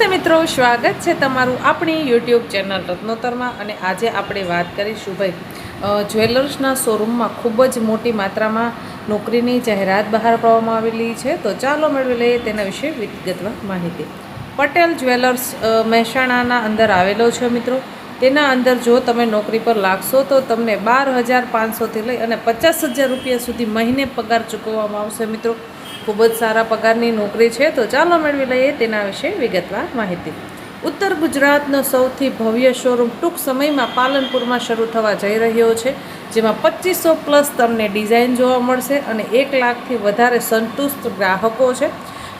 નમસ્તે મિત્રો, સ્વાગત છે તમારું આપણી યુટ્યુબ ચેનલ રત્નોતરમાં। અને આજે આપણે વાત કરીશું ભાઈ જ્વેલર્સના શોરૂમમાં ખૂબ જ મોટી માત્રામાં નોકરીની જાહેરાત બહાર પાડવામાં આવેલી છે। તો ચાલો મેળવી લઈએ તેના વિશે વિગતવાર માહિતી। પટેલ જ્વેલર્સ મહેસાણાના અંદર આવેલો છે મિત્રો। તેના અંદર જો તમે નોકરી પર લાગશો તો તમને 12,500થી લઈ અને 50,000 રૂપિયા સુધી મહિને પગાર ચૂકવવામાં આવશે મિત્રો। ખૂબ જ સારા પગારની નોકરી છે। તો ચાલો મેળવી લઈએ તેના વિશે વિગતવાર માહિતી। ઉત્તર ગુજરાતનો સૌથી ભવ્ય શોરૂમ ટૂંક સમયમાં પાલનપુરમાં શરૂ થવા જઈ રહ્યો છે, જેમાં 2500+ તમને ડિઝાઇન જોવા મળશે અને 1 લાખથી વધારે સંતુષ્ટ ગ્રાહકો છે।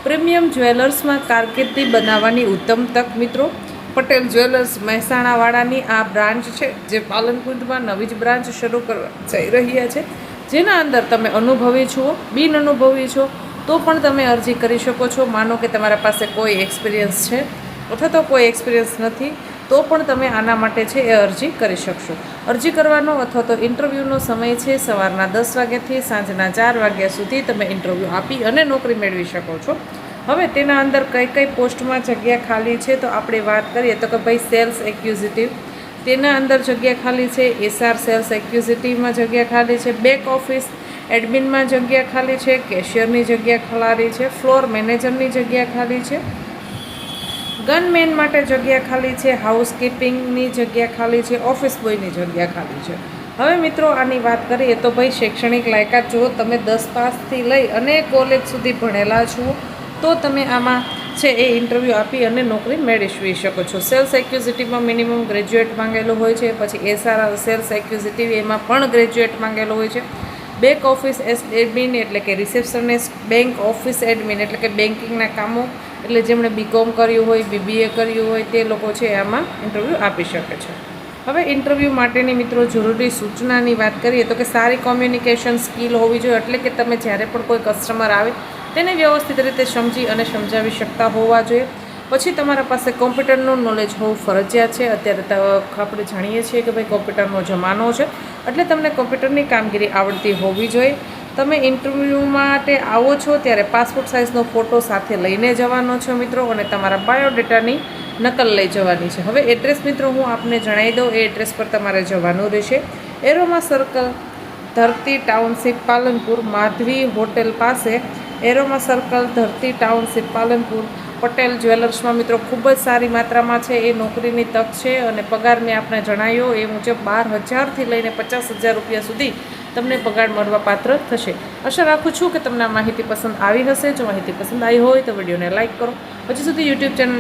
પ્રીમિયમ જ્વેલર્સમાં કારકિર્દી બનાવવાની ઉત્તમ તક મિત્રો। પટેલ જ્વેલર્સ મહેસાણાવાળાની આ બ્રાન્ચ છે, જે પાલનપુરમાં નવી જ બ્રાન્ચ શરૂ કરવા જઈ રહ્યા છે, જેના અંદર તમે અનુભવી છો, બિન અનુભવી છો તો પણ તમે અરજી કરી શકો છો। માનો કે તમારા પાસે કોઈ એક્સપિરિયન્સ છે અથવા તો કોઈ એક્સપિરિયન્સ નથી તો પણ તમે આના માટે છે એ અરજી કરી શકશો। અરજી કરવાનો અથવા તો ઇન્ટરવ્યૂનો સમય છે સવારના 10 વાગ્યાથી સાંજના 4 વાગ્યા સુધી તમે ઇન્ટરવ્યૂ આપી અને નોકરી મેળવી શકો છો। હવે તેના અંદર કઈ પોસ્ટમાં જગ્યા ખાલી છે તો આપણે વાત કરીએ તો કે ભાઈ સેલ્સ એક્ઝિક્યુટિવ, તેના અંદર જગ્યા ખાલી છે। એસઆર સેલ્સ એક્ઝિક્યુટિવમાં જગ્યા ખાલી છે। બેક ઓફિસ એડમિનમાં જગ્યા ખાલી છે। કેશિયરની જગ્યા ખાલી છે। ફ્લોર મેનેજરની જગ્યા ખાલી છે। ગનમેન માટે જગ્યા ખાલી છે। હાઉસકીપિંગની જગ્યા ખાલી છે। ઓફિસ બોયની જગ્યા ખાલી છે। હવે મિત્રો આની વાત કરીએ તો ભાઈ શૈક્ષણિક લાયકાત જો તમે 10 પાસથી લઈ અને કોલેજ સુધી ભણેલા છો તો તમે આમાં છે એ ઇન્ટરવ્યૂ આપી અને નોકરી મેળવી શકો છો। સેલ્સ એક્ઝિક્યુટિવમાં મિનિમમ ગ્રેજ્યુએટ માંગેલું હોય છે। પછી એસઆર સેલ્સ એક્ઝિક્યુટિવ એમાં પણ ગ્રેજ્યુએટ માંગેલું હોય છે। બેક ઓફિસ એડમિન એટલે કે રિસેપ્શનિસ્ટ, બેંક ઓફિસ એડમિન એટલે કે બેન્કિંગના કામો, એટલે જેમણે બીકોમ કર્યું હોય, બીબીએ કર્યું હોય તે લોકો છે આમાં ઇન્ટરવ્યૂ આપી શકે છે। હવે ઇન્ટરવ્યૂ માટેની મિત્રો જરૂરી સૂચનાની વાત કરીએ તો કે સારી કોમ્યુનિકેશન સ્કિલ હોવી જોઈએ, એટલે કે તમે જ્યારે પણ કોઈ કસ્ટમર આવે તેને વ્યવસ્થિત રીતે સમજી અને સમજાવી શકતા હોવા જોઈએ। પછી તમારા પાસે કોમ્પ્યુટરનું નોલેજ હોવું ફરજિયાત છે। અત્યારે આપણે જાણીએ છીએ કે ભાઈ કોમ્પ્યુટરનો જમાનો છે, એટલે તમને કોમ્પ્યુટરની કામગીરી આવડતી હોવી જોઈએ। તમે ઇન્ટરવ્યૂ માટે આવો છો ત્યારે પાસપોર્ટ સાઇઝનો ફોટો સાથે લઈને જવાનો છો મિત્રો, અને તમારા બાયોડેટાની નકલ લઈ જવાની છે। હવે એડ્રેસ મિત્રો હું આપને જણાવી દઉં, એ એડ્રેસ પર તમારે જવાનું રહેશે। એરોમા સર્કલ, ધરતી ટાઉનશીપ, પાલનપુર, માધવી હોટેલ પાસે, એરોમા સર્કલ, ધરતી ટાઉનશીપ, પાલનપુર। પટેલ જ્વેલર્સમાં મિત્રો ખૂબ જ સારી માત્રામાં છે એ નોકરીની તક છે, અને પગાર મેં આપને જણાવ્યો એ મુજબ 12,000થી લઈને 50,000 રૂપિયા સુધી તમને પગાર મળવા પાત્ર થશે। આશા રાખું છું કે તમને આ માહિતી પસંદ આવી હશે। જો માહિતી પસંદ આવી હોય તો વિડીયોને લાઇક કરો। હજી સુધી યુટ્યુબ ચેનલને